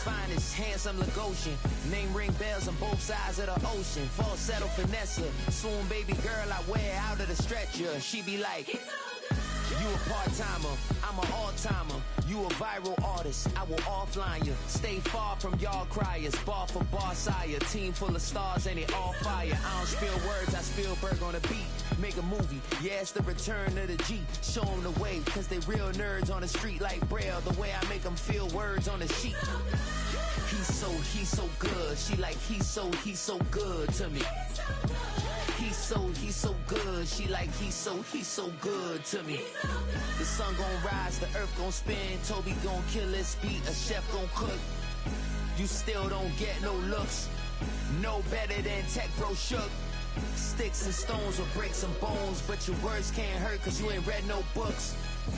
finest, handsome Lagosian. Name ring bells on both sides of the ocean. Falsetto finesse, swoon baby girl I wear out of the stretcher. She be like, you a part-timer, I'm an all-timer. You a viral artist, I will offline you. Stay far from y'all criers, bar for bar sire. Team full of stars and it all fire. I don't spill words, I Spielberg on a beat. Make a movie, yeah, it's the return of the G. Show them the way, cause they real nerds on the street like Braille. The way I make them feel words on the sheet. He's so good. She like, he's so good to me. He's so good. She like, he's so good to me. The sun gon' rise, the earth gon' spin. Toby gon' kill this beat, a chef gon' cook. You still don't get no looks. No better than Tech Bro Shook. Sticks and stones will break some bones, but your words can't hurt cause you ain't read no books.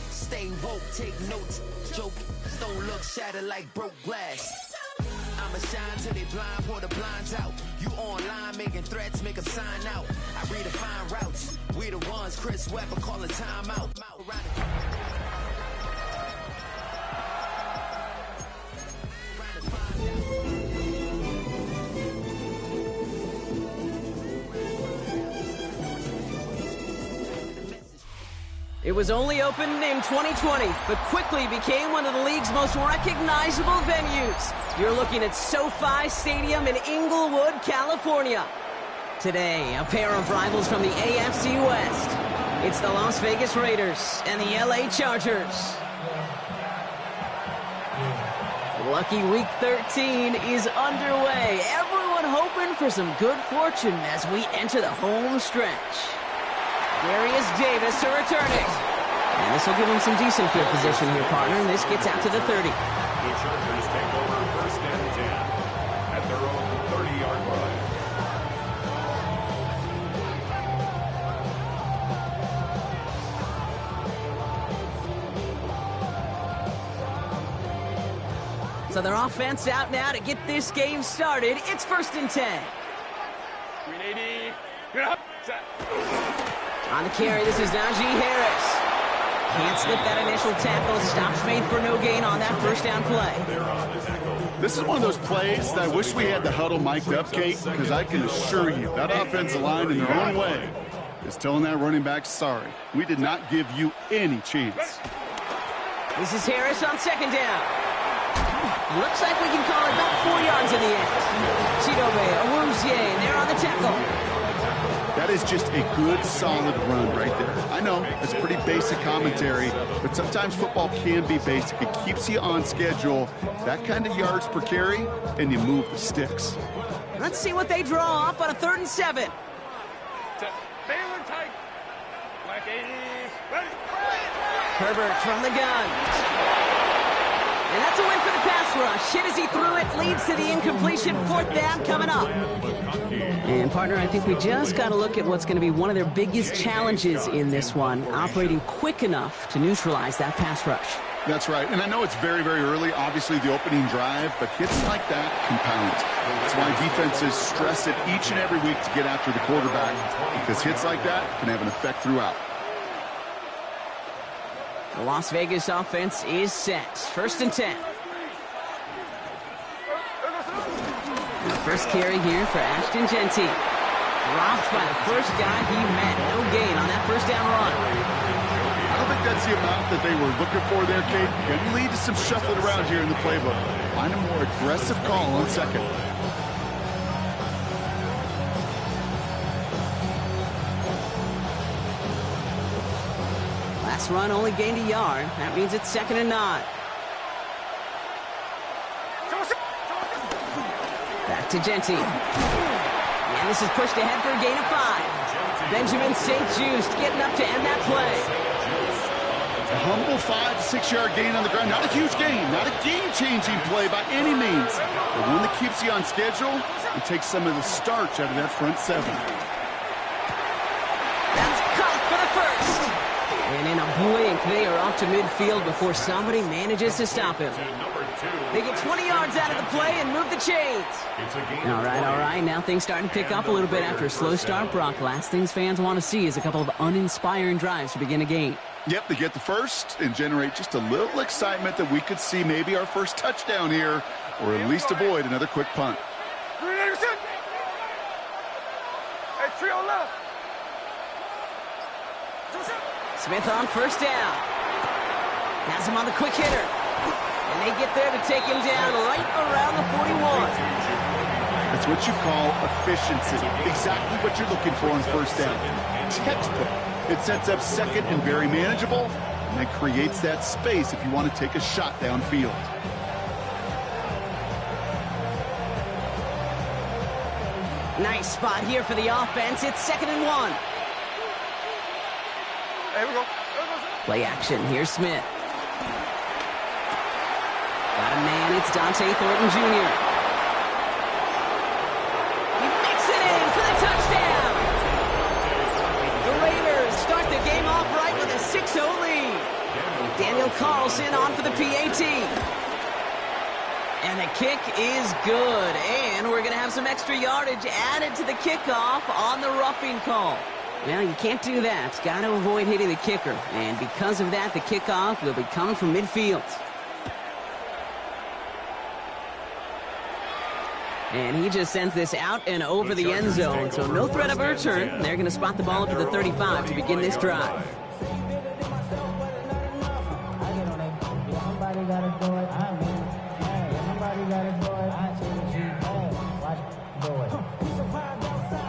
Stay woke, take notes, joke, don't look shattered like broke glass. I'ma shine till they blind, pour the blinds out. You online making threats, make a sign out. I redefine routes, we the ones Chris Webber calling time out. It was only opened in 2020, but quickly became one of the league's most recognizable venues. You're looking at SoFi Stadium in Inglewood, California. Today, a pair of rivals from the AFC West. It's the Las Vegas Raiders and the LA Chargers. Lucky Week 13 is underway. Everyone hoping for some good fortune as we enter the home stretch. Darius Davis to return it. And this will give him some decent field position here, partner. And this gets out to the 30. The Chargers take over first and 10 at their own 30-yard line. So their offense out now to get this game started. It's first and 10. 380. Get up. Set. On the carry, this is Najee Harris. Can't slip that initial tackle. Stops made for no gain on that first down play. This is one of those plays that I wish we had the huddle mic'd up, Kate, because I can assure you that offensive line in their own way is telling that running back, sorry, we did not give you any chance. This is Harris on second down. Looks like we can call it about 4 yards in the end. Chidobe Awuzie, and they're on the tackle. That is just a good, solid run right there. I know, it's pretty basic commentary, but sometimes football can be basic. It keeps you on schedule, that kind of yards per carry, and you move the sticks. Let's see what they draw up on a 3rd and 7. Baylor tight. Black 80. Ready. Herbert from the gun. And that's a win for the pass rush. Hit as he threw it, leads to the incompletion. 4th down coming up. And, partner, I think we just got to look at what's going to be one of their biggest challenges in this one, operating quick enough to neutralize that pass rush. That's right. And I know it's very, very early, obviously the opening drive, but hits like that compound. That's why defenses stress it each and every week to get after the quarterback, because hits like that can have an effect throughout. The Las Vegas offense is set. 1st and 10. The first carry here for Ashton Jeanty. Dropped by the first guy he met. No gain on that first down run. I don't think that's the amount that they were looking for there, Kate. Can lead to some shuffling around here in the playbook. Find a more aggressive call on second. Last run only gained a yard. That means it's 2nd and 9. Back to Jeanty. And this is pushed ahead for a gain of 5. Benjamin St. Juste getting up to end that play. A humble 5 to 6 yard gain on the ground. Not a huge gain, not a game-changing play by any means, but one that keeps you on schedule and takes some of the starch out of that front 7. That's caught for the first. And in a blink, they are off to midfield before somebody manages to stop him. They get 20 yards out of the play and move the chains. All right. Now things starting to pick up a little bit after a slow start, Brock. Last things fans want to see is a couple of uninspiring drives to begin a game. Yep, they get the first and generate just a little excitement that we could see maybe our first touchdown here or at least avoid another quick punt. Smith on first down. Has him on the quick hitter. And they get there to take him down right around the 41. That's what you call efficiency. Exactly what you're looking for on first down. Textbook. It sets up second and very manageable, and it creates that space if you want to take a shot downfield. Nice spot here for the offense. It's 2nd and 1. Here we go. Play action. Here's Smith. Got a man. It's Dante Thornton Jr. He makes it in for the touchdown. The Raiders start the game off right with a 6-0 lead. Daniel Carlson on for the PAT. And the kick is good. And we're going to have some extra yardage added to the kickoff on the roughing call. Well, you can't do that. Got to avoid hitting the kicker. And because of that, the kickoff will be coming from midfield. And he just sends this out and over the end zone. So no threat of a return. They're going to spot the ball up to the 35 to begin this drive.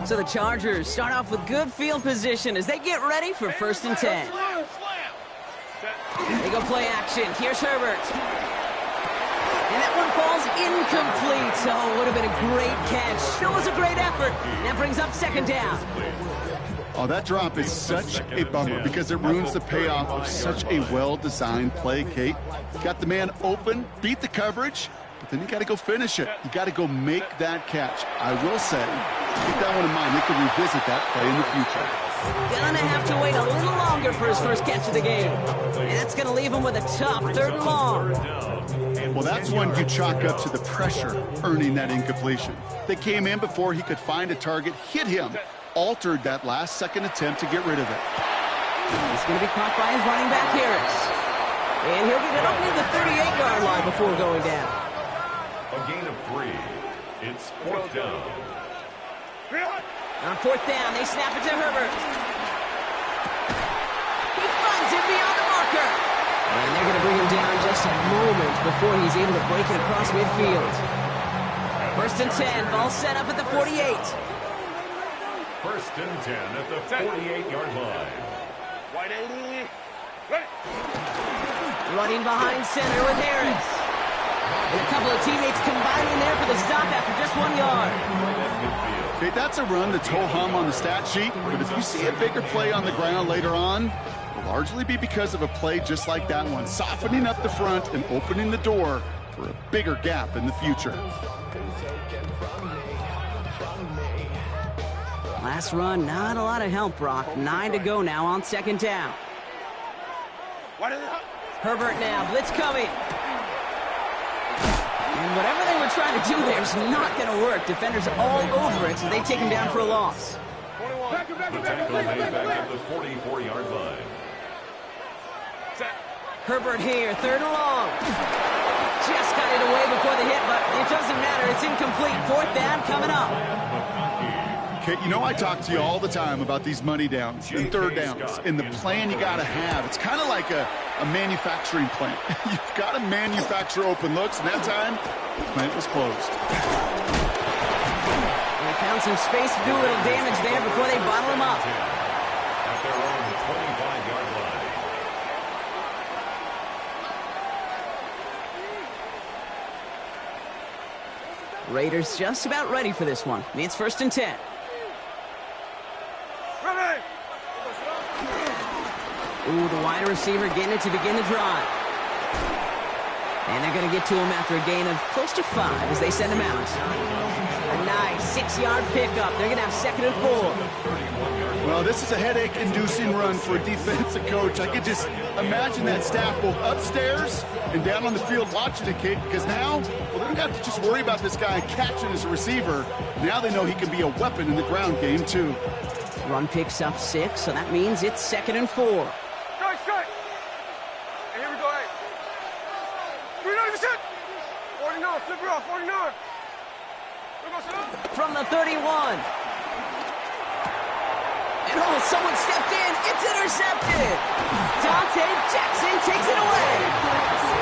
So the Chargers start off with good field position as they get ready for 1st and 10. They go play action. Here's Herbert. And that one falls incomplete. So it would have been a great catch. Still was a great effort. That brings up 2nd down. Oh, that drop is such a bummer because it ruins the payoff of such a well-designed play, Kate. Got the man open, beat the coverage, but then you got to go finish it. You got to go make that catch. I will say, keep that one in mind. You can revisit that play in the future. Gonna have to wait a little longer for his first catch of the game. And that's gonna leave him with a tough 3rd and long. Well, that's one you chalk up to the pressure earning that incompletion. They came in before he could find a target, hit him, altered that last second attempt to get rid of it. He's gonna be caught by his running back Harris. And he'll get it up near the 38-yard line before going down. A gain of 3. It's 4th down. On 4th down, they snap it to Herbert. He finds it beyond the marker. And they're going to bring him down just a moment before he's able to break it across midfield. 1st and 10, ball set up at the 48. 1st and 10 at the 48-yard line. Wide 80. Ready. Running behind center with Harris. And a couple of teammates combining there for the stop after just 1 yard. Okay, that's a run that's ho-hum on the stat sheet, but if you see a bigger play on the ground later on, it will largely be because of a play just like that one, softening up the front and opening the door for a bigger gap in the future. Last run, not a lot of help, Brock. 9 to go now on 2nd down. Herbert now, blitz coming. And whatever they were trying to do there is not going to work. Defenders all over it, so they take him down for a loss. The tackle made back at the 44-yard line. Herbert here, 3rd and long. Just got it away before the hit, but it doesn't matter. It's incomplete. 4th down coming up. Kate, you know I talk to you all the time about these money downs and 3rd downs and the plan you got to have. It's kind of like a manufacturing plant. You've got to manufacture open looks, and that time, the plant was closed. They found some space to do a little damage there before they bottle him up. At their own 25-yard line. Raiders just about ready for this one. It's 1st and 10. Ooh, the wide receiver getting it to begin the drive. And they're going to get to him after a gain of close to 5 as they send him out. A nice 6-yard pickup. They're going to have 2nd and 4. Well, this is a headache-inducing run for a defensive coach. I could just imagine that staff both upstairs and down on the field watching it, Kate, because now, well, they don't have to just worry about this guy catching as a receiver. Now they know he can be a weapon in the ground game, too. Run picks up 6, so that means it's 2nd and 4. Strike. And here we go, hey. 49%. 49, flip it off. 49. From the 31. And oh, someone stepped in. It's intercepted. Dante Jackson takes it away.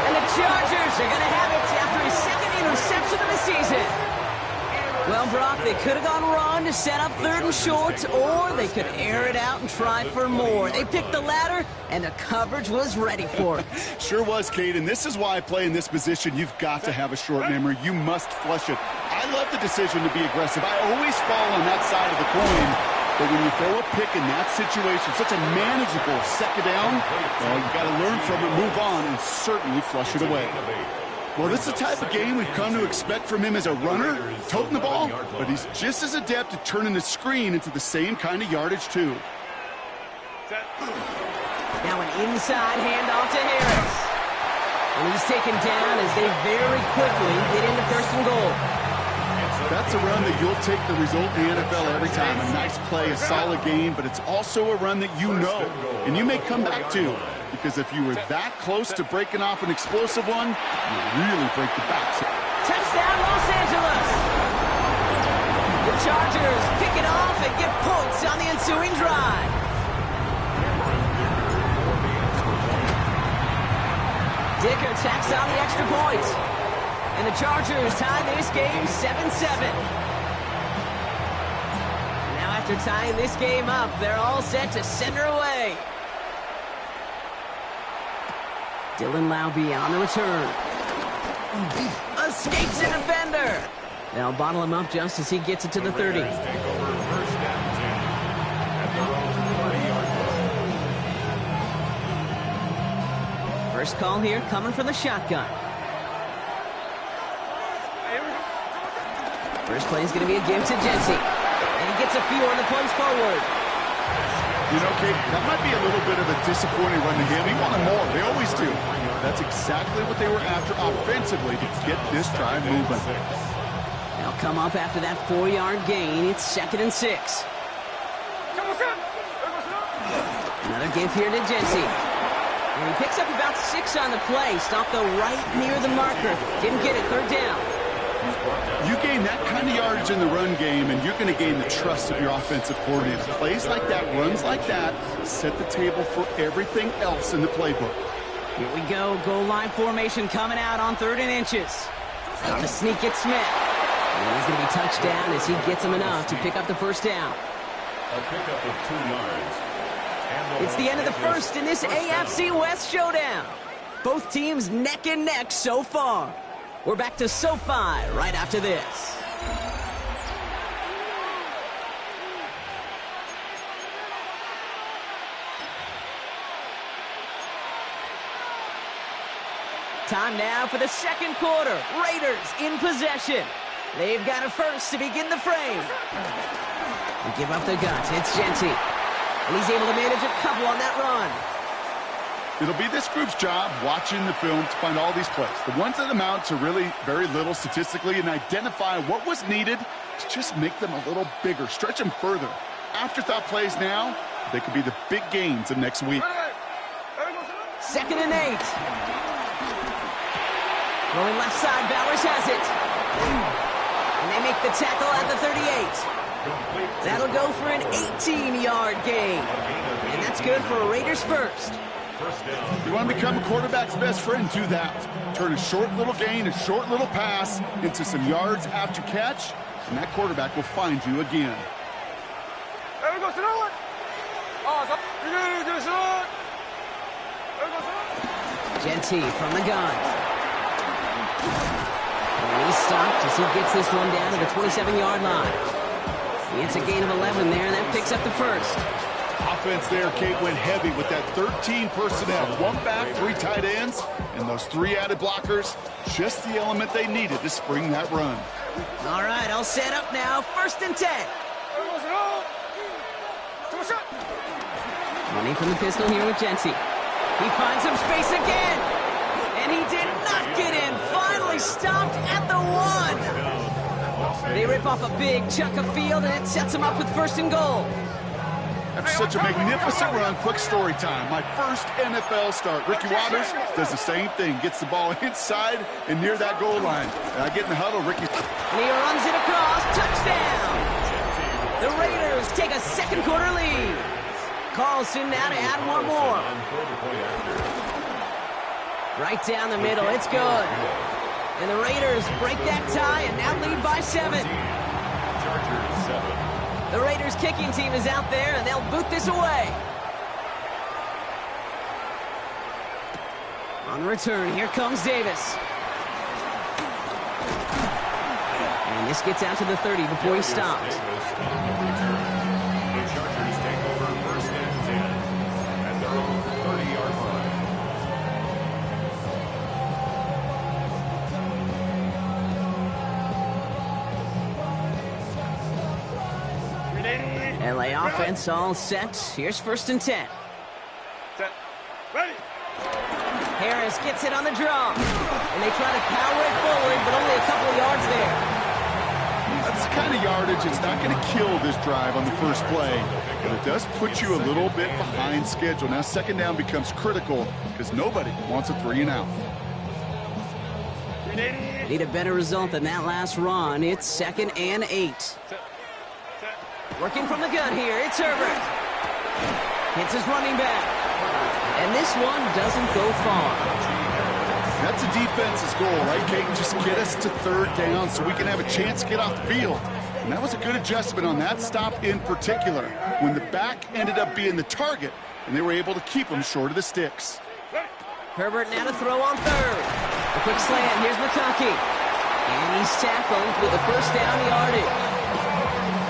And the Chargers are going to have it after his second interception of the season. Well, Brock, they could have gone run to set up 3rd and short, or they could air it out and try for more. They picked the latter, and the coverage was ready for it. Sure was, Kate, and this is why I play in this position. You've got to have a short memory. You must flush it. I love the decision to be aggressive. I always fall on that side of the coin. But when you throw a pick in that situation, such a manageable second down, well, you got to learn from it, move on, and certainly flush it away. Well, this is the type of game we've come to expect from him as a runner, toting the ball, but he's just as adept at turning the screen into the same kind of yardage, too. Now an inside handoff to Harris. And he's taken down as they very quickly get into 1st and goal. That's a run that you'll take the result in the NFL every time. A nice play, a solid game, but it's also a run that you know, and you may come back to. Because if you were that close to breaking off an explosive one, you really break the back. Touchdown, Los Angeles! The Chargers pick it off and get points on the ensuing drive. Dicker tacks on the extra point. And the Chargers tie this game 7-7. Now after tying this game up, they're all set to send her away. Dylan Laube on the return. Escapes a defender. They'll bottle him up just as he gets it to the 30. First call here coming from the shotgun. First play is going to be a give to Jency. And he gets a few on the punch forward. You know, Kate, that might be a little bit of a disappointing run to him. He wanted more. They always do. That's exactly what they were after offensively to get this drive moving. They'll come up after that 4-yard gain. It's 2nd and 6. Another give here to Jency. And he picks up about 6 on the play. Stopped though right near the marker. Didn't get it. 3rd down. You gain that kind of yardage in the run game, and you're going to gain the trust of your offensive coordinator. Plays like that, runs like that, set the table for everything else in the playbook. Here we go. Goal line formation coming out on 3rd and inches. On the sneak at Smith. And he's going to be touched down as he gets him enough to pick up the 1st down. A pickup of 2 yards. It's the end of the first in this AFC West showdown. Both teams neck and neck so far. We're back to SoFi right after this. Time now for the 2nd quarter. Raiders in possession. They've got a first to begin the frame. They give up the guts. It's Jency. And he's able to manage a couple on that run. It'll be this group's job watching the film to find all these plays. The ones that amount to really very little statistically and identify what was needed to just make them a little bigger, stretch them further. Afterthought plays now, they could be the big gains of next week. 2nd and 8. Going left side, Bowers has it. And they make the tackle at the 38. That'll go for an 18-yard gain. And that's good for a Raiders first. You want to become a quarterback's best friend, do that. Turn a short little gain, a short little pass into some yards after catch, and that quarterback will find you again. Jency from the gun. And he's stopped as he gets this one down to the 27-yard line. It's a gain of 11 there, and that picks up the first. Offense there, Kate, went heavy with that 13 personnel. 1 back, 3 tight ends, and those 3 added blockers. Just the element they needed to spring that run. All right, all set up now. 1st and 10. Running from the pistol here with Jency. He finds some space again. And he did not get in. Finally stopped at the 1. They rip off a big chunk of field, and it sets him up with 1st and goal. After such a magnificent run. Quick story time. My first NFL start. Ricky Watters does the same thing. Gets the ball inside and near that goal line. And I get in the huddle, Ricky. And he runs it across. Touchdown! The Raiders take a second quarter lead. Carlson now to add one more. Right down the middle. It's good. And the Raiders break that tie and now lead by 7. The Raiders kicking team is out there, and they'll boot this away. On return, here comes Davis. And this gets out to the 30 before he stops. The Chargers take over first and 10 at their own 30-yard line. LA offense all set. Here's first and 10. Set. Ready. Harris gets it on the draw. And they try to power it forward, but only a couple of yards there. That's the kind of yardage. It's not going to kill this drive on the first play, but it does put you a little bit behind schedule. Now second down becomes critical because nobody wants a 3-and-out. Need a better result than that last run. It's 2nd and 8. Working from the gun here, it's Herbert. Hits his running back. And this one doesn't go far. That's a defense's goal, right, Caden? Just get us to third down so we can have a chance to get off the field. And that was a good adjustment on that stop in particular, when the back ended up being the target, and they were able to keep him short of the sticks. Herbert now to throw on third. A quick slant, here's McConkey. And he's tackled with a first down yardage.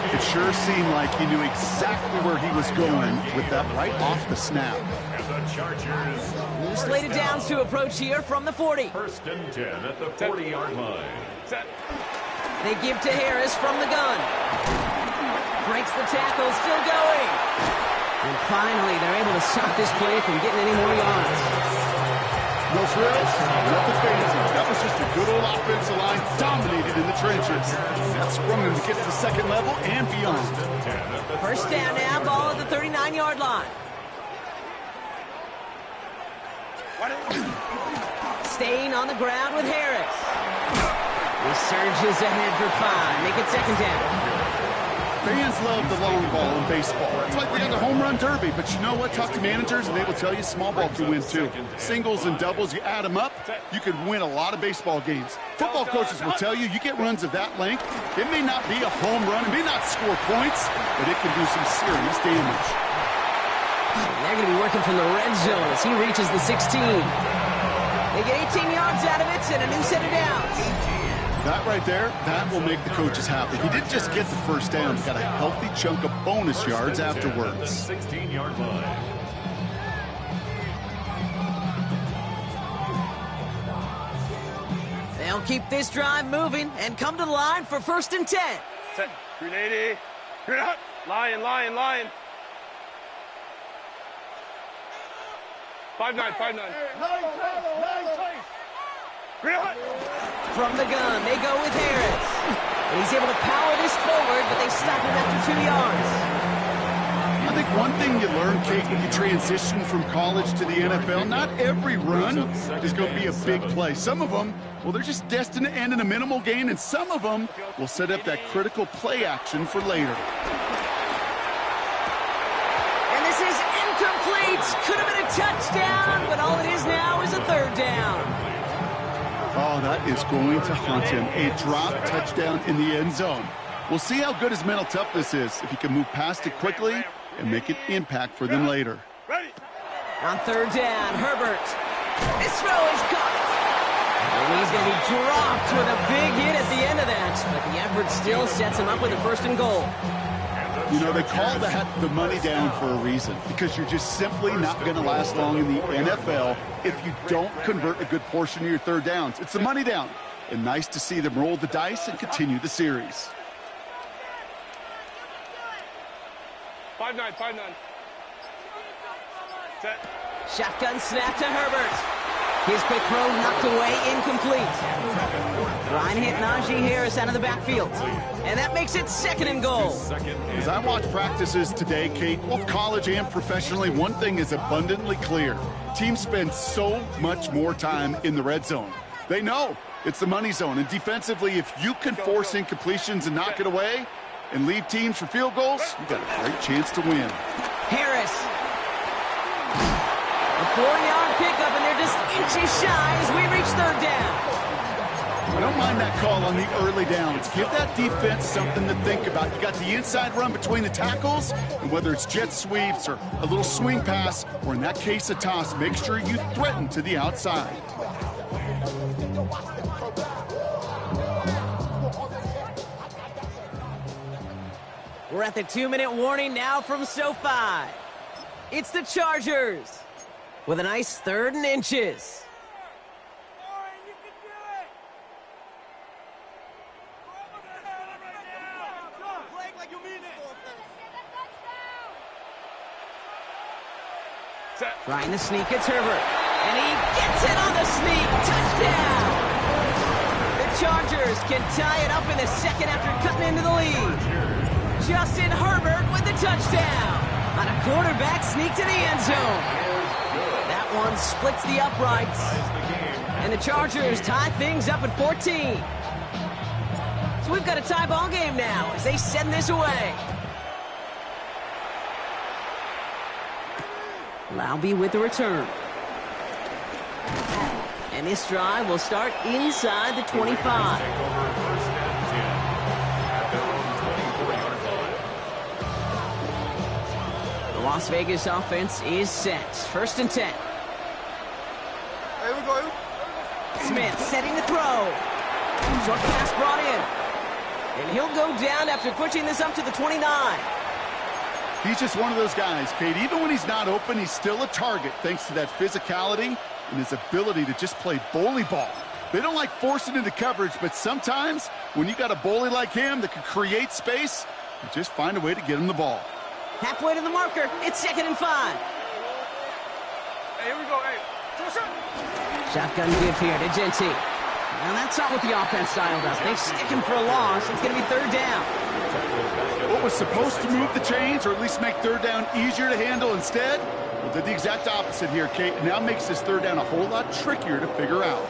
It sure seemed like he knew exactly where he was going with that right off the snap. And the Chargers New slated downs to approach here from the 40. first and 10 at the 40-yard line. Set. They give to Harris from the gun. Breaks the tackle, still going. And finally, they're able to stop this play from getting any more yards. No frills, nothing fancy. That was just a good old offensive line dominated in the trenches. That sprung them to get to the second level and beyond. First down now, ball at the 39-yard line. Staying on the ground with Harris. He surges ahead for 5. Make it second down. Fans love the long ball in baseball. It's like they got the home run derby, but you know what? Talk to managers and they will tell you small ball can win too. Singles and doubles, you add them up, you could win a lot of baseball games. Football coaches will tell you, you get runs of that length, it may not be a home run, it may not score points, but it can do some serious damage. And they're going to be working from the red zone as he reaches the 16. They get 18 yards out of it and a new set of downs. That right there, that will make the coaches happy. He didn't just get the first down, he got a healthy chunk of bonus yards afterwards. 16-yard line. They'll keep this drive moving and come to the line for first and 10. Set. 380. Lion, lion, lion. 5-9, 5-9. From the gun, they go with Harris. And he's able to power this forward, but they stop him after 2 yards. I think one thing you learn, Kate, when you transition from college to the NFL, not every run is going to be a big play. Some of them, well, they're just destined to end in a minimal gain, and some of them will set up that critical play action for later. And this is incomplete. Could have been a touchdown, but all it is now is a third down. Oh, that is going to haunt him. A drop touchdown in the end zone. We'll see how good his mental toughness is, if he can move past it quickly and make an impact for them later. Ready. On third down, Herbert. This throw is caught. And he's going to be dropped with a big hit at the end of that. But the effort still sets him up with a first and goal. You know, they call that the money down for a reason, because you're just simply not going to last long in the NFL if you don't convert a good portion of your third downs. It's the money down. And nice to see them roll the dice and continue the series. 5-9, 5-9. Set. Shotgun snap to Herbert. His quick throw knocked away, incomplete. Ryan hit Najee Harris out of the backfield. And that makes it 2nd and goal. As I watch practices today, Kate, both college and professionally, one thing is abundantly clear. Teams spend so much more time in the red zone. They know it's the money zone. And defensively, if you can force incompletions and knock it away and leave teams for field goals, you got a great chance to win. Harris. A 4-yard pickup, and they're just inches shy as we reach 3rd down. I don't mind that call on the early downs. Give that defense something to think about. You got the inside run between the tackles, and whether it's jet sweeps or a little swing pass, or in that case a toss, make sure you threaten to the outside. We're at the 2-minute warning now from SoFi. It's the Chargers with a nice 3rd and inches. Trying the sneak, it's Herbert. And he gets it on the sneak. Touchdown! The Chargers can tie it up in the 2nd after cutting into the lead. Justin Herbert with the touchdown on a quarterback sneak to the end zone. That one splits the uprights. And the Chargers tie things up at 14. So we've got a tie ball game now as they send this away. Laube with the return. And this drive will start inside the 25. The Las Vegas offense is set. 1st and 10. Here we go. Smith setting the throw. Short pass brought in. And he'll go down after pushing this up to the 29. He's just one of those guys, Kate. Even when he's not open, he's still a target thanks to that physicality and his ability to just play bully ball. They don't like forcing into coverage, but sometimes when you got a bully like him that can create space, you just find a way to get him the ball. Halfway to the marker. It's 2nd and 5. Hey, here we go. Hey, Shotgun give here to Genty. Now that's not what the offense styled up. They stick him for a loss. It's going to be 3rd down. What was supposed to move the chains, or at least make 3rd down easier to handle instead, well, did the exact opposite here, Kate. It now makes this 3rd down a whole lot trickier to figure out.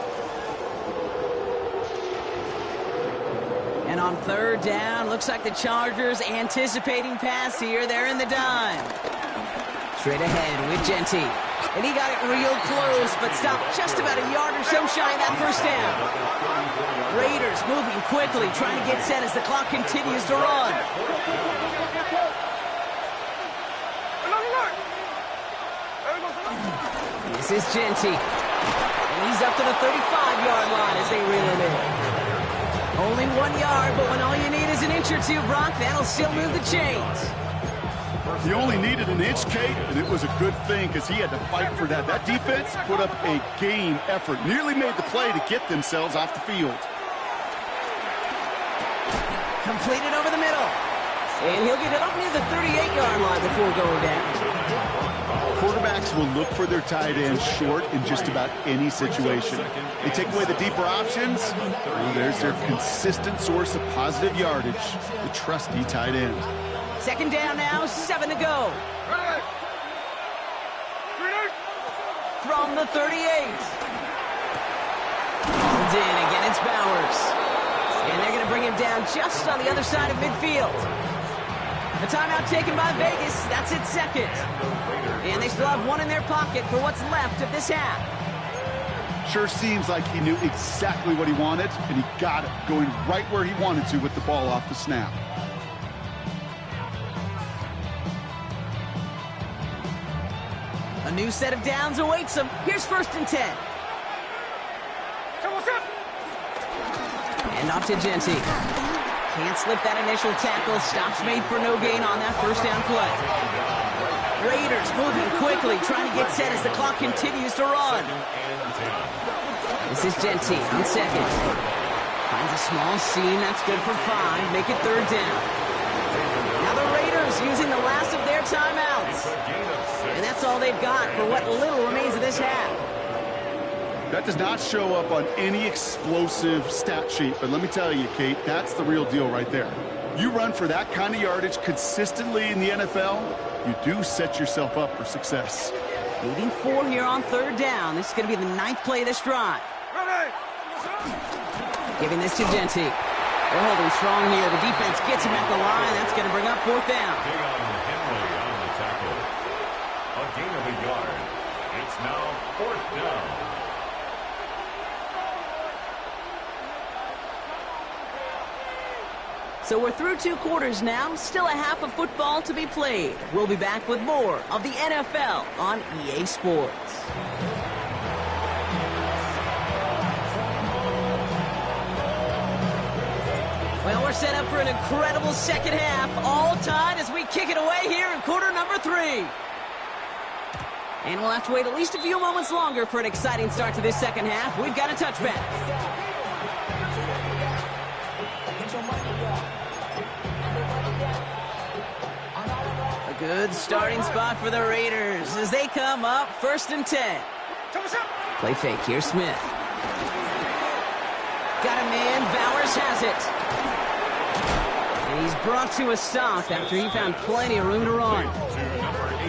And on 3rd down, looks like the Chargers anticipating pass here. They're in the dime. Straight ahead with Genty. And he got it real close, but stopped just about a yard or so shy of that 1st down. Raiders moving quickly, trying to get set as the clock continues to run. This is Genty. And he's up to the 35-yard line as they reel him in. Only 1 yard, but when all you need is an inch or two, Brock, that'll still move the chains. He only needed an inch, Kate, and it was a good thing because he had to fight for that. That defense put up a game effort, nearly made the play to get themselves off the field. Completed over the middle. And he'll get it up near the 38-yard line before going down. Quarterbacks will look for their tight end short in just about any situation. They take away the deeper options, well, there's their consistent source of positive yardage, the trusty tight end. 2nd down now, 7 to go. From the 38. Pulled in again, it's Bowers. And they're going to bring him down just on the other side of midfield. The timeout taken by Vegas. That's its 2nd. And they still have 1 in their pocket for what's left of this half. Sure seems like he knew exactly what he wanted, and he got it, going right where he wanted to with the ball off the snap. A new set of downs awaits them. Here's 1st and 10. And off to Genty. Can't slip that initial tackle. Stops made for no gain on that 1st down play. Raiders moving quickly, trying to get set as the clock continues to run. This is Genty on 2nd. Finds a small seam. That's good for 5. Make it 3rd down. Now the Raiders using the last of their timeouts. And that's all they've got for what little remains of this half. That does not show up on any explosive stat sheet, but let me tell you, Kate, that's the real deal right there. You run for that kind of yardage consistently in the NFL, you do set yourself up for success. Needing 4 here on 3rd down. This is going to be the 9th play of this drive. Giving this to Jeanty. They're holding strong here. The defense gets him at the line. That's going to bring up 4th down. Big on Henry on the tackle. A gain of a yard. It's now 4th down. So we're through 2 quarters now. Still a half of football to be played. We'll be back with more of the NFL on EA Sports. Well, we're set up for an incredible second half. All tied as we kick it away here in quarter number 3. And we'll have to wait at least a few moments longer for an exciting start to this second half. We've got a touchback. A good starting spot for the Raiders as they come up 1st and 10. Play fake, here's Smith. Got a man, Bowers has it. And he's brought to a stop after he found plenty of room to run.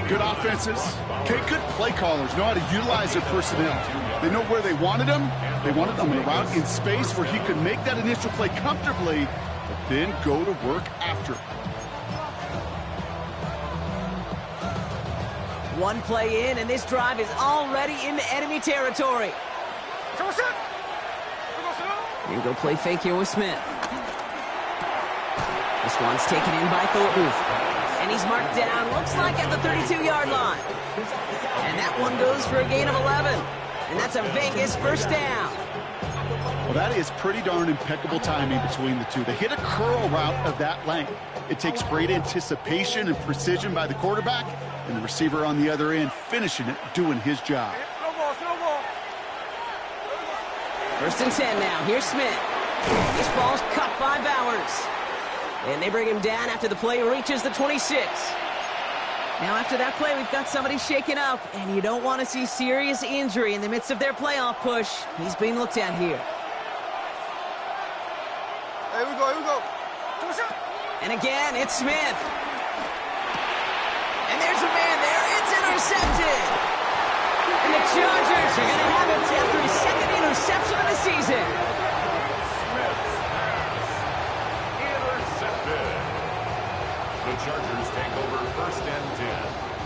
Good offenses. Okay, good play callers know how to utilize their personnel. They know where they wanted them. They wanted them in a route in space where he could make that initial play comfortably, but then go to work after it. 1 play in, and this drive is already into enemy territory. And go play fake here with Smith. This one's taken in by Thornton. And he's marked down, looks like at the 32-yard line. And that one goes for a gain of 11. And that's a Vegas 1st down. Well, that is pretty darn impeccable timing between the two. They hit a curl route of that length. It takes great anticipation and precision by the quarterback, and the receiver on the other end finishing it, doing his job. 1st and 10 now. Here's Smith. This ball's cut by Bowers. And they bring him down after the play reaches the 26. Now after that play, we've got somebody shaken up, and you don't want to see serious injury in the midst of their playoff push. He's being looked at here. Here we go, here we go. And again, it's Smith. And there's a man there. It's intercepted. And the Chargers are going to have it after his 2nd interception of the season. The Chargers take over 1st and 10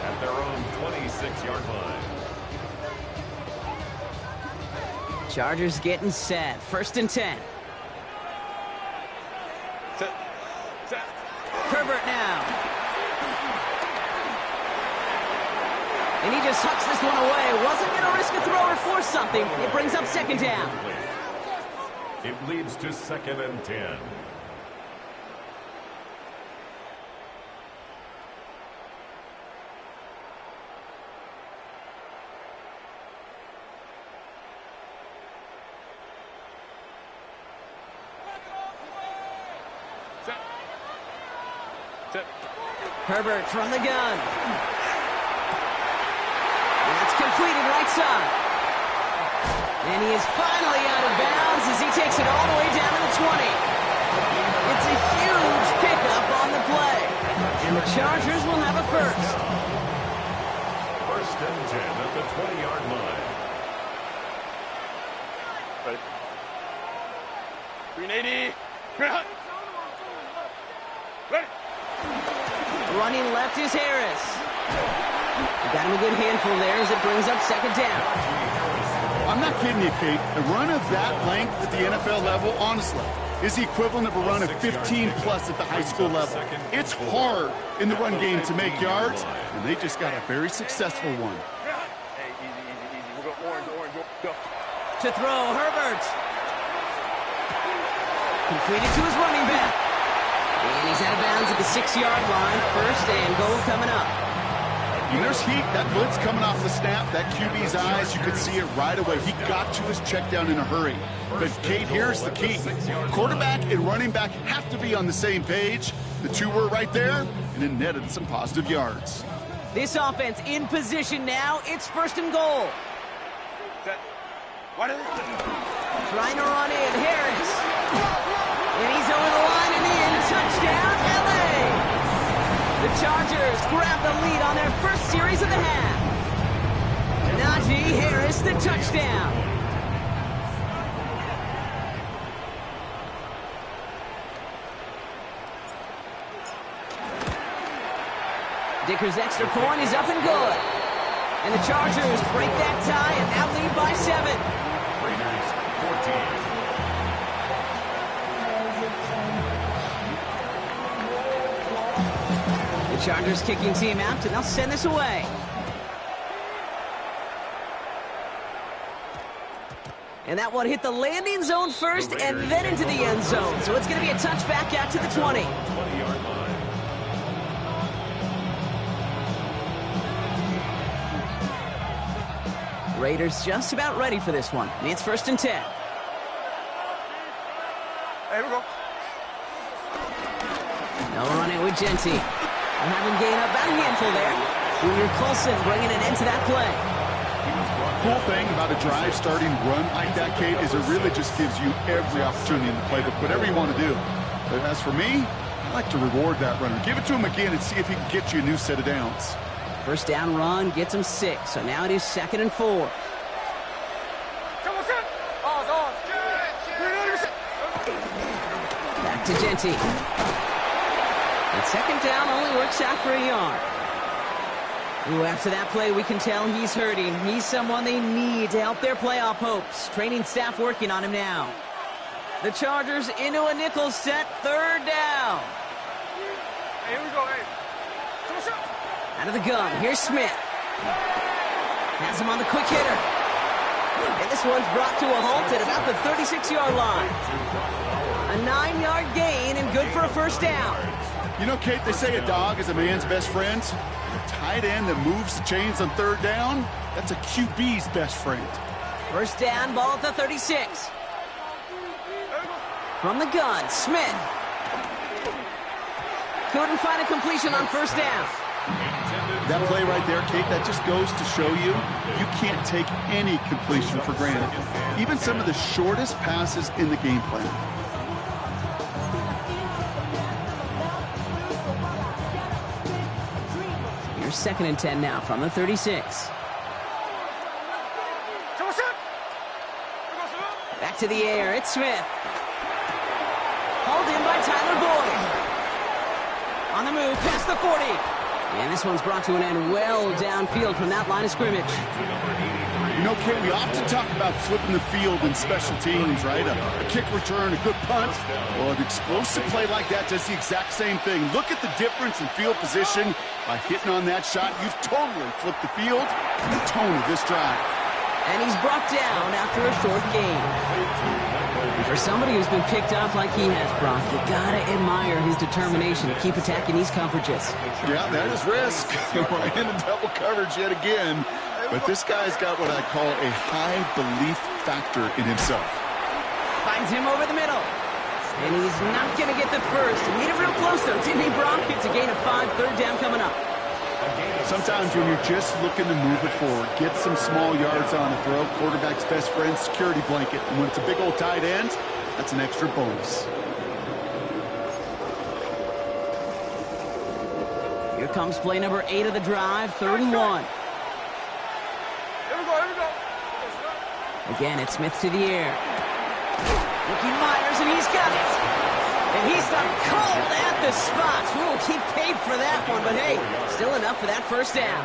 at their own 26-yard line. Chargers getting set. 1st and 10. Herbert now. And he just hucks this one away. Wasn't going to risk a throw or force something. It brings up 2nd down. It leads to 2nd and 10. Herbert from the gun. That's completed right side. And he is finally out of bounds as he takes it all the way down to the 20. It's a huge pickup on the play. And the Chargers will have a 1st. 1st and 10 at the 20-yard line. Ready. 380. Ready. Running left is Harris. Got him a good handful there as it brings up 2nd down. I'm not kidding you, Kate. A run of that length at the NFL level, honestly, is the equivalent of a run of 15-plus at the high school level. It's hard in the run game to make yards, and they just got a very successful one. Hey, easy. We'll go orange, go. To throw, Herbert. Completed to his running back. And he's out of bounds at the 6-yard line. 1st and goal coming up. When there's heat, that blitz coming off the snap, that QB's eyes, you could see it right away. He got to his check down in a hurry. But, Kate, here's the key. Quarterback and running back have to be on the same page. The two were right there, and it netted some positive yards. This offense in position now. It's 1st and goal. Set. What is it? Trying to run in, Harris. And he's over the line and in. Touchdown, LA! The Chargers grab the lead on their first series of the half. Najee Harris, the touchdown. Dicker's extra point is up and good. And the Chargers break that tie and now lead by 7. Raiders 14. The Chargers kicking team out, and they'll send this away. And that one hit the landing zone first and then into the end zone. So it's going to be a touchback out to the 20. 20-yard line. Raiders just about ready for this one. It's 1st and 10. Hey, here we go. No running with Genty. They'll have him gain about a handful there. Junior Colson bringing an end to that play. Cool thing about a drive starting run like that, Kate, is it really just gives you every opportunity in the playbook, whatever you want to do. But as for me, I like to reward that runner. Give it to him again and see if he can get you a new set of downs. First down run gets him 6. So now it is 2nd and 4. Back to Genty. And 2nd down only works out for a yard. Ooh, after that play, we can tell he's hurting. He's someone they need to help their playoff hopes. Training staff working on him now. The Chargers into a nickel set, 3rd down. Hey, here we go, hey. Out of the gun, here's Smith. Has him on the quick hitter. And this one's brought to a halt at about the 36-yard line. A 9-yard gain and good for a 1st down. You know, Kate, they say a dog is a man's best friend. A tight end that moves the chains on 3rd down, that's a QB's best friend. 1st down, ball at the 36. From the gun, Smith. Couldn't find a completion on 1st down. That play right there, Kate, that just goes to show you can't take any completion for granted. Even some of the shortest passes in the game plan. Here's 2nd and 10 now from the 36. Back to the air, it's Smith. Hauled in by Tyler Boyd. On the move, past the 40. And this one's brought to an end well downfield from that line of scrimmage. You know, Kate, we often talk about flipping the field in special teams, right? A kick return, a good punt. Well, an explosive play like that does the exact same thing. Look at the difference in field position. By hitting on that shot, you've totally flipped the field and the tone of this drive. And he's brought down after a short gain. And for somebody who's been picked off like he has, Brock, you gotta admire his determination to keep attacking these coverages. Yeah, that is risk. Right into double coverage yet again. But this guy's got what I call a high belief factor in himself. Finds him over the middle. And he's not gonna get the first. He made it real close, though, didn't he, Brock? It's a gain of 5, 3rd down coming up. Sometimes when you're just looking to move it forward, get some small yards on the throw, quarterback's best friend, security blanket. And when it's a big old tight end, that's an extra bonus. Here comes play number 8 of the drive, 3rd and 1. Here we go, here we go. Again, it's Smith to the air. Looking Myers, and he's got it. And he's done cold at the spot. We'll keep paid for that one, but hey, still enough for that 1st down.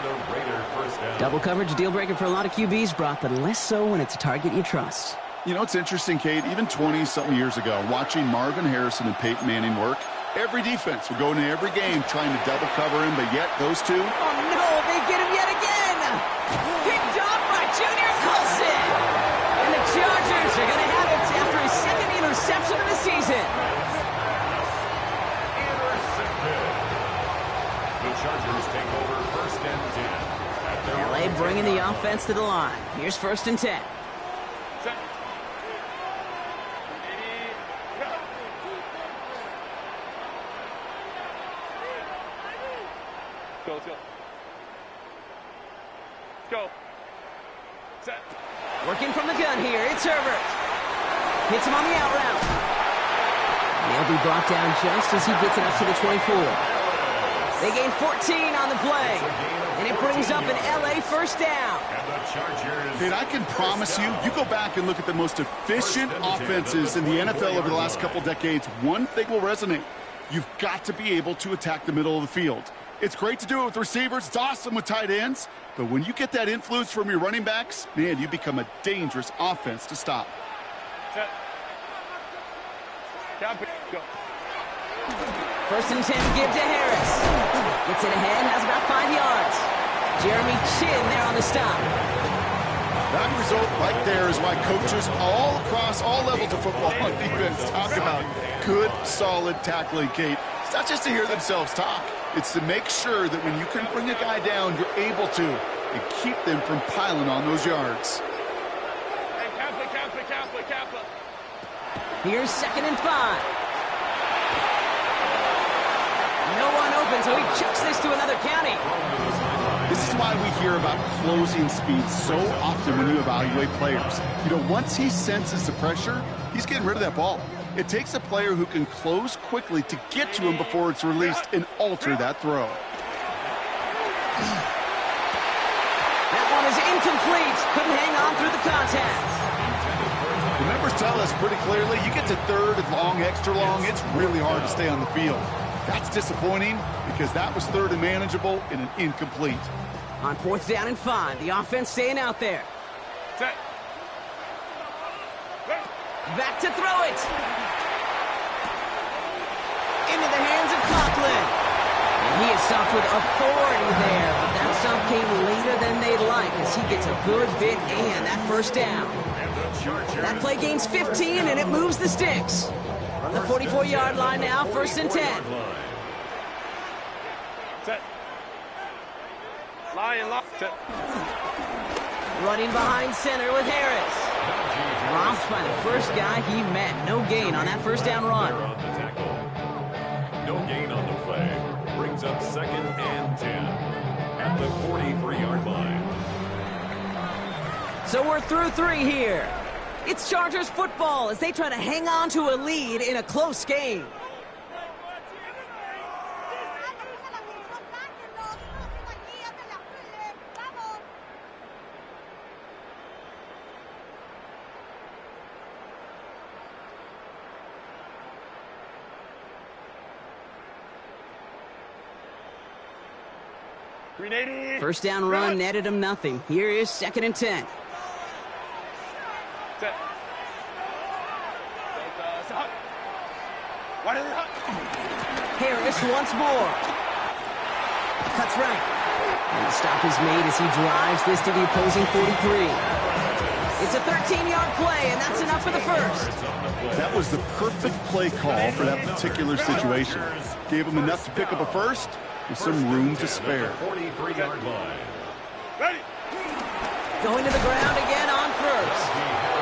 Double coverage deal breaker for a lot of QBs, Brock, but less so when it's a target you trust. You know, it's interesting, Kate, even 20-something years ago, watching Marvin Harrison and Peyton Manning work, every defense would go into every game trying to double cover him, but yet those two... Oh, no, they get him yet again. Picked off by Junior Colson. And the Chargers are going to have it after his 2nd interception of the season. The Chargers take over 1st and 10. LA bringing the offense to the line. Here's 1st and 10. Let's go. Working from the gun here, it's Herbert. Hits him on the out route. And he'll be brought down just as he gets it up to the 24. They gain 14 on the play. And it brings up an LA first down. And I can promise you, you go back and look at the most efficient offenses in the NFL over the last couple decades, one thing will resonate. You've got to be able to attack the middle of the field. It's great to do it with receivers. It's awesome with tight ends. But when you get that influence from your running backs, man, you become a dangerous offense to stop. Set. First and 10 give to Harris. Gets it ahead, has about 5 yards. Jeremy Chinn there on the stop. That result right there is why coaches all across all levels of football on defense talk about good, solid tackling, Kate. It's not just to hear themselves talk. It's to make sure that when you can bring a guy down, you're able to and keep them from piling on those yards. Hey, Kappa. Here's 2nd and 5. No one open, so he chucks this to another county. This is why we hear about closing speed so often when you evaluate players. You know, once he senses the pressure, he's getting rid of that ball. It takes a player who can close quickly to get to him before it's released and alter that throw. That one is incomplete. Couldn't hang on through the contact. The numbers tell us pretty clearly, you get to 3rd and long, extra long, it's really hard to stay on the field. That's disappointing because that was 3rd and manageable and an incomplete. On 4th down and 5, the offense staying out there. Set. Back to throw it. Into the hands of Conklin. And he is stopped with authority there, but that stop came later than they'd like as he gets a good bit and that first down. That play gains 15 and it moves the sticks. From the 44-yard line now, 1st and 10. Set. Lion lock. Set. Running behind center with Harris. Dropped by the first guy he met. No gain on that first down run. No gain on the play. Brings up 2nd and 10 at the 43-yard line. So we're through 3 here. It's Chargers football as they try to hang on to a lead in a close game. First down run netted him nothing. Here is 2nd and 10. Set. Harris once more. Cuts right. And the stop is made as he drives this to the opposing 43. It's a 13-yard play, and that's enough for the first. That was the perfect play call for that particular situation. Gave him enough to pick up a first with some room to spare. 43-yard line. Ready. Going to the ground again on first.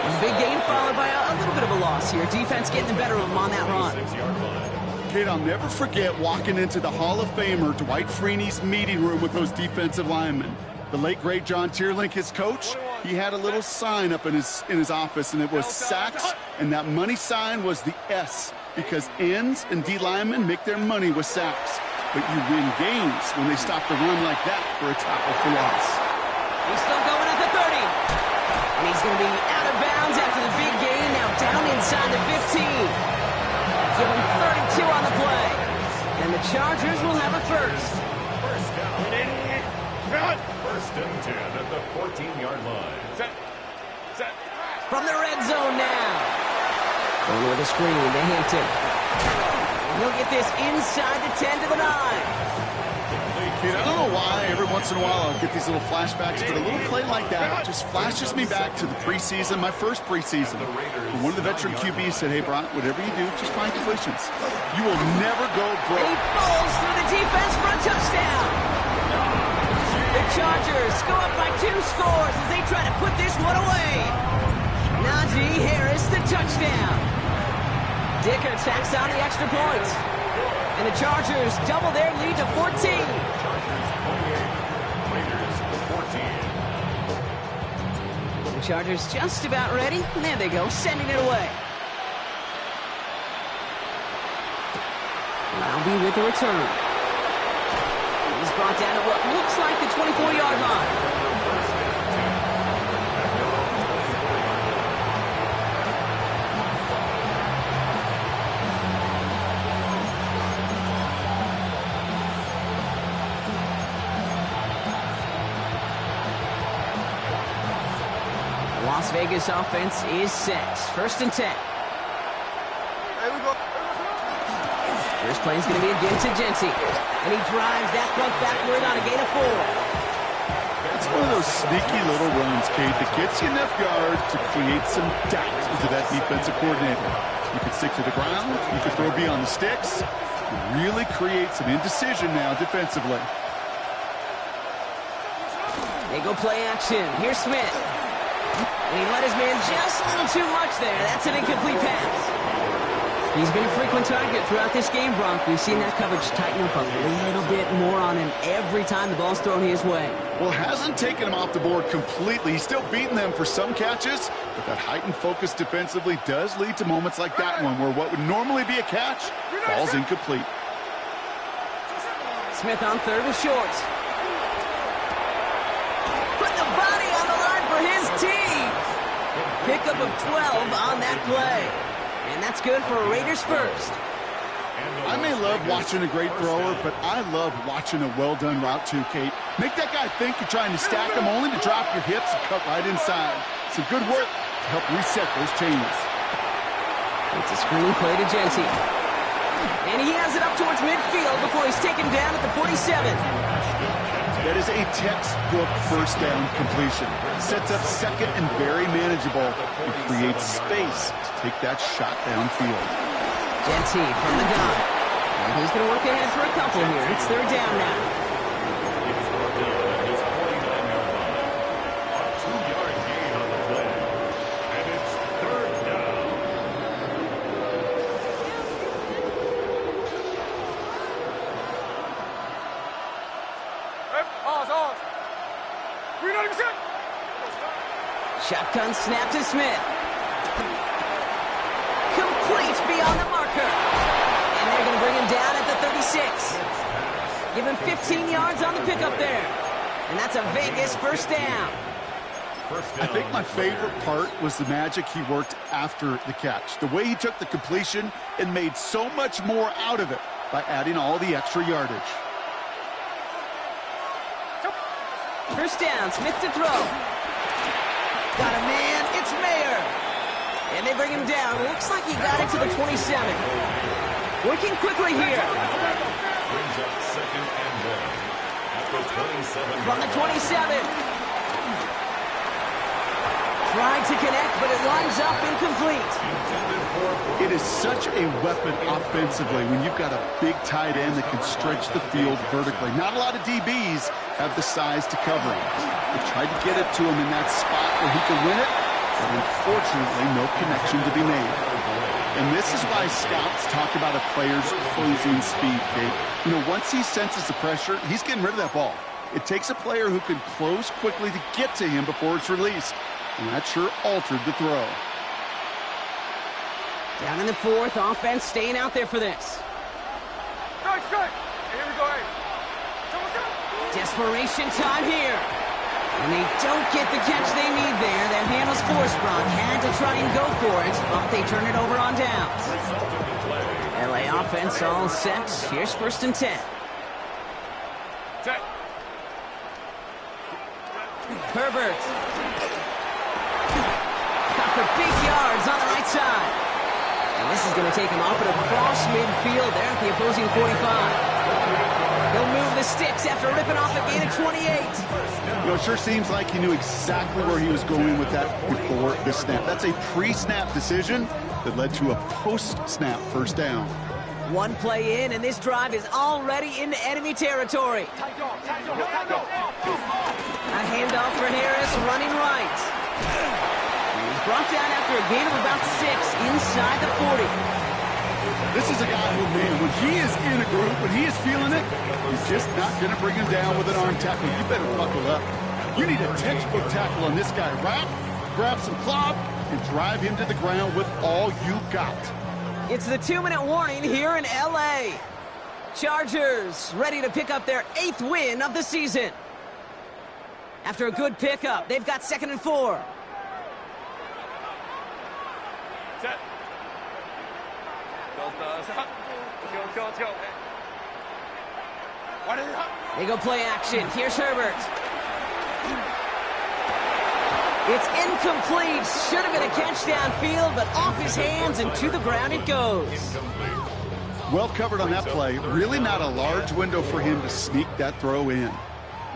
A big gain followed by a little bit of a loss here. Defense getting the better of him on that run. Kate, I'll never forget walking into the Hall of Famer Dwight Freeney's meeting room with those defensive linemen. The late, great John Tierlink, his coach, he had a little sign up in his office, and it was sacks, and that money sign was the S, because ends and D linemen make their money with sacks. But you win games when they stop the run like that for a tackle for loss. He's still going at the 30. And he's going to be out of bounds after the big gain, now down inside the 15. Give him 32 on the play. And the Chargers will have a first. First down. First and 10 at the 14-yard line. Set. Set. From the red zone now. Going with a screen to Hampton. He'll get this inside the 10 to the 9. Kate, I don't know why every once in a while I'll get these little flashbacks, but a little play like that just flashes me back to the preseason, my first preseason. When one of the veteran QBs said, hey, Brian, whatever you do, just find completions. You will never go broke. He falls through the defense for a touchdown. The Chargers go up by 2 scores as they try to put this one away. Najee Harris, the touchdown. Dicker tacks on the extra point. And the Chargers double their lead to 14. Chargers 28, Raiders 14. Chargers just about ready. And there they go, sending it away. Laube with the return. He's brought down at what looks like the 24-yard line. Las Vegas offense is set. 1st and 10. First play is going to be again to Genty. And he drives that front backward on a gain of 4. It's one of those sneaky little runs, Kate, that gets you enough yards to create some doubt into that defensive coordinator. You can stick to the ground. You can throw beyond the sticks. You really create some indecision now defensively. They go play action. Here's Smith. And he let his man just a little too much there. That's an incomplete pass. He's been a frequent target throughout this game, Bronk. We've seen that coverage tighten up a little bit more on him every time the ball's thrown his way. Well, hasn't taken him off the board completely. He's still beating them for some catches, but that heightened focus defensively does lead to moments like that one where what would normally be a catch falls incomplete. Smith on 3rd and short. Put the body on the line for his team. Pickup of 12 on that play. And that's good for Raiders first. I may love watching a great thrower, but I love watching a well-done route too, Kate. Make that guy think you're trying to stack him only to drop your hips and cut right inside. Some good work to help reset those chains. It's a screen play to Genty. And he has it up towards midfield before he's taken down at the 47. That is a textbook 1st down completion. Sets up 2nd and very manageable and creates space to take that shot downfield. Genty from the gun. And he's going to work ahead for a couple here. It's 3rd down now. He's brought down at his 49-yard line. A 2-yard gain on the play. And it's 3rd down. Pause. Reloading set. Shotgun snap to Smith. Complete beyond the marker. And they're going to bring him down at the 36. Give him 15 yards on the pickup there. And that's a Vegas 1st down. I think my favorite part was the magic he worked after the catch. The way he took the completion and made so much more out of it by adding all the extra yardage. 1st down, Smith to throw. Got a man, it's Mayer. And they bring him down. Looks like he got it to the 27. Working quickly here. Brings up 2nd and 1 at the 27. From the 27. Tried to connect, but it lines up incomplete. It is such a weapon offensively when you've got a big tight end that can stretch the field vertically. Not a lot of DBs have the size to cover him. They tried to get it to him in that spot where he could win it, but unfortunately no connection to be made. And this is why scouts talk about a player's closing speed, Kate. You know, once he senses the pressure, he's getting rid of that ball. It takes a player who can close quickly to get to him before it's released. And that sure altered the throw. Down in the 4th, offense staying out there for this. Strike. Here we go. Desperation time here. And they don't get the catch they need there. That handle's forced, Bronk. Had to try and go for it, but they turn it over on downs. LA offense all set. Here's 1st and 10. Set. Herbert. Got for big yards on the right side. And this is going to take him off and across midfield there at the opposing 45. He'll move the sticks after ripping off a gain of 28. You know, it sure seems like he knew exactly where he was going with that before the snap. That's a pre-snap decision that led to a post-snap 1st down. One play in, and this drive is already into enemy territory. A handoff for Harris, running right. He's brought down after a gain of about 6 inside the 40. This is a guy who, man, when he is in a group, when he is feeling it, he's just not going to bring him down with an arm tackle. You better buckle up. You need a textbook tackle on this guy. Wrap, grab some cloth and drive him to the ground with all you got. It's the 2-minute warning here in LA. Chargers ready to pick up their 8th win of the season. After a good pickup, they've got 2nd and 4. Set. They go play action. Here's Herbert. It's incomplete. Should have been a catch downfield, but off his hands and to the ground it goes. Well covered on that play. Really not a large window for him to sneak that throw in.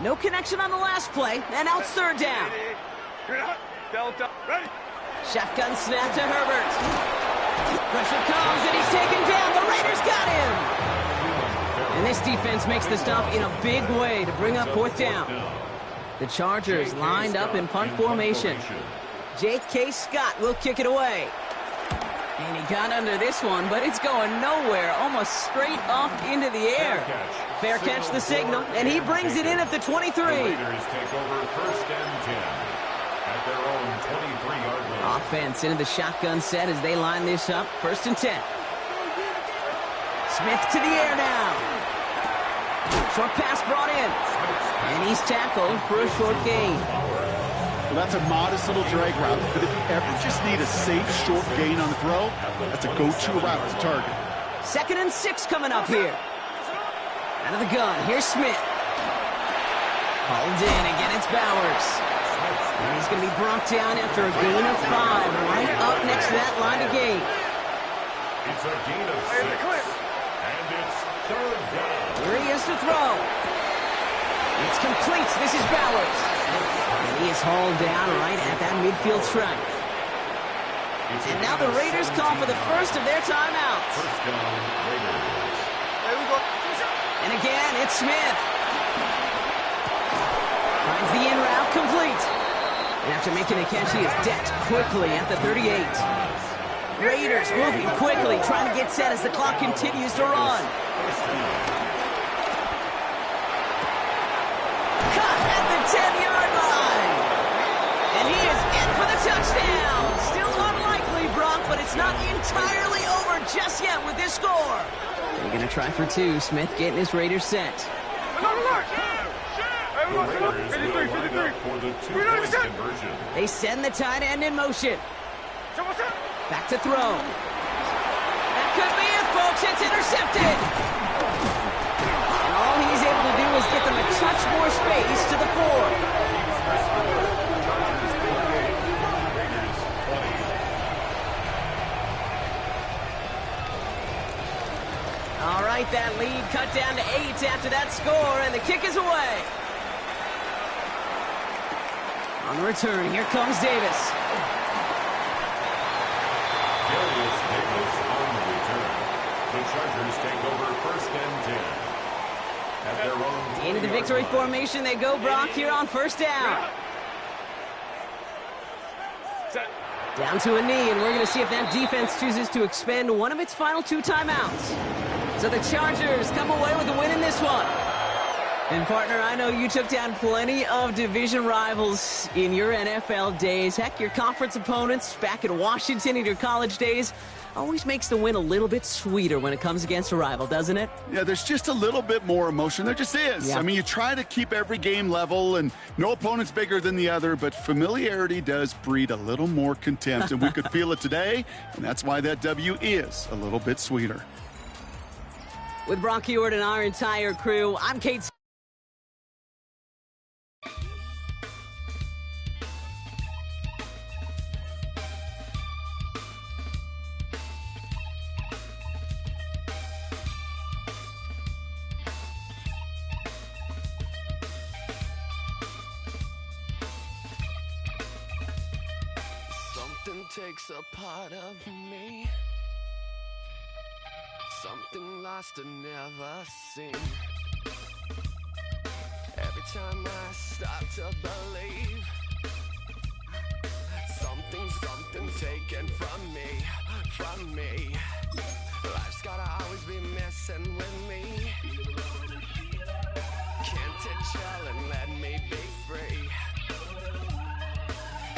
No connection on the last play, and now it's 3rd down. Delta. Ready. Shotgun snap to Herbert. Pressure comes, and he's taken down. The Raiders got him. And this defense makes the stop in a big way to bring up 4th down. The Chargers lined up in punt formation. J.K. Scott will kick it away. And he got under this one, but it's going nowhere, almost straight off into the air. Fair catch the signal, and he brings it in at the 23. The Raiders take over 1st and 10 at their own 23-yard line. Offense into the shotgun set as they line this up. 1st and 10. Smith to the air now. Short pass brought in. And he's tackled for a short gain. Well, that's a modest little drag route, but if you ever just need a safe short gain on the throw, that's a go-to route to target. 2nd and 6 coming up here. Out of the gun, here's Smith. Hauled in, again it's Bowers. And he's going to be brought down after a gain of 5, right up next to that line of gain. It's a gain of 6, and it's 3rd down. Here he is to throw. It's complete. This is Bowers. And he is hauled down right at that midfield stripe. And now the Raiders call for the first of their timeouts. 1st down, Raiders. There we go. And again, it's Smith. Finds the in route complete. And after making a catch, he is decked quickly at the 38. Raiders moving quickly, trying to get set as the clock continues to run. Cut at the 10-yard line. And he is in for the touchdown. Still unlikely, Brock, but it's not entirely over just yet with this score. They're going to try for 2. Smith getting his Raiders set. The Raiders will line up for the 2-point conversion. They send the tight end in motion. Back to throw. That could be it, folks. It's intercepted. And all he's able to do is get them a touch more space to the 4. All right, that lead cut down to 8 after that score, and the kick is away. On the return, here comes Davis. Darius Davis on the return. The Chargers take over 1st and 10 at their own. Into the victory formation they go, Brock, here on 1st down. Set. Down to a knee, and we're going to see if that defense chooses to expend one of its final 2 timeouts. So the Chargers come away with a win in this one. And partner, I know you took down plenty of division rivals in your NFL days. Heck, your conference opponents back in Washington in your college days always makes the win a little bit sweeter when it comes against a rival, doesn't it? Yeah, there's just a little bit more emotion. There just is. Yeah. I mean, you try to keep every game level, and no opponent's bigger than the other, but familiarity does breed a little more contempt, and we could feel it today, and that's why that W is a little bit sweeter. With Brock Huard and our entire crew, I'm Kate. Something takes a part of me. Something lost and never seen. Every time I start to believe, something's taken from me. Life's gotta always be messing with me. Can't it chill and let me be free?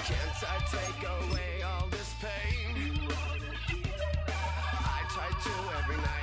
Can't I take away all this pain? I try to every night.